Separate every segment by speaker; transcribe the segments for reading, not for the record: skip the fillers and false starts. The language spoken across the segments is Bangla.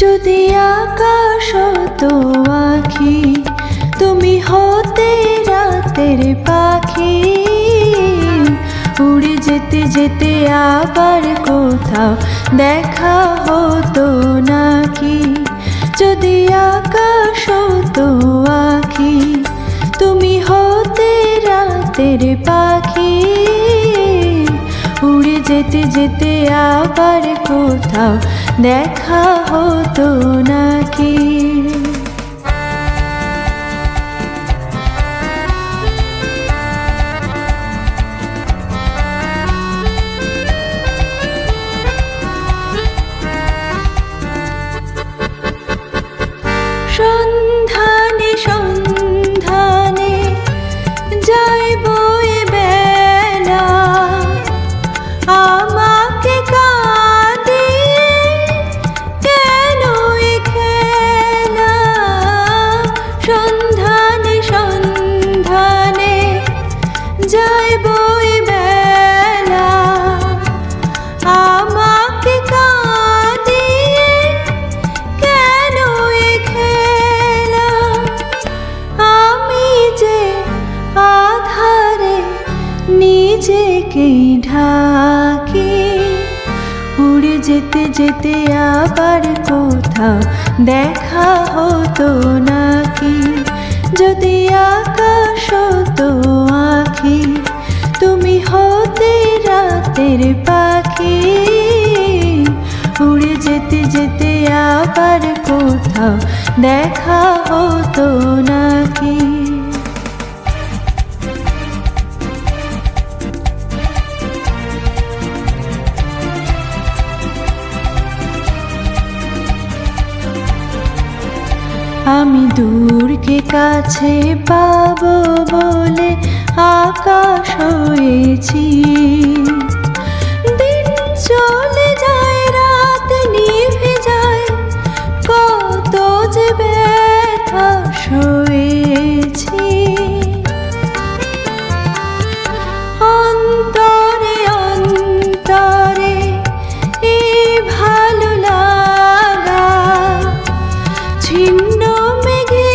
Speaker 1: যদি আকাশ হতো আঁখি, তুমি হতে রাতের পাখি। উড়ে যেতে যেতে আবার কোথাও দেখা হতো নাকি। যদি আকাশ হতো আঁখি, তুমি হতে রাতের পাখি। উড়ে যেতে যেতে আবার কোথাও দেখা হতো নাকি। সন্ধানে সন্ধানে যাইব এ বেলা, আমাকে কাঁদিয়ে কেন এ খেলা। সন্ধানে সন্ধানে যাইব এ বেলা, আমাকে কাঁদিয়ে কেন এ খেলা। আমি যে আধারে নিজেকেই ঢাকি। উড়ে যেতে যেতে আবার কোথাও দেখা হতো নাকি। যদি আকাশ হতো আঁখি, তুমি হতে রাতের পাখি। উড়ে যেতে যেতে আবার কোথাও দেখা হতো নাকি। আমি দূরকে কাছে পাবো বলে আকাশ হয়েছি। দিন চলে যায়, রাত নিভে যায়, কত যে ব্যথা সয়েছি। অন্তরে অন্তরে এই ভালো লাগা, ছিন্ন মেঘে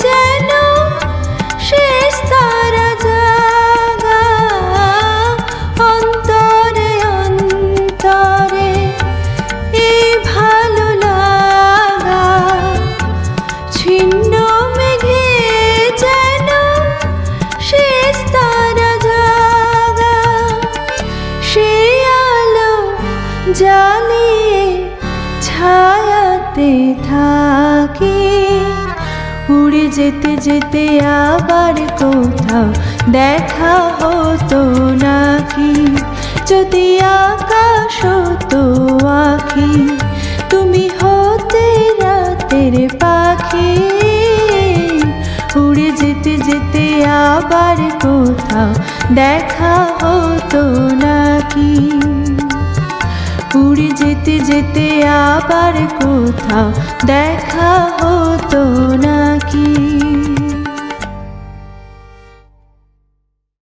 Speaker 1: যেন শেষ তারা জাগা। অন্তরে অন্তরে এই ভালো লাগা, ছিন্ন মেঘে যেন শেষ তারা জাগা। সে আলো জ্বালিয়ে ছায়াতে থাকি। উড়ে যেতে যেতে আবার কোথাও দেখা হতো নাকি। যদি আকাশ হতো আঁখি, তুমি হতে রাতের পাখি। উড়ে যেতে যেতে আবার কোথাও দেখা হতো নাকি। উড়ে যেতে যেতে আবার কোথাও দেখা হতো নাকি।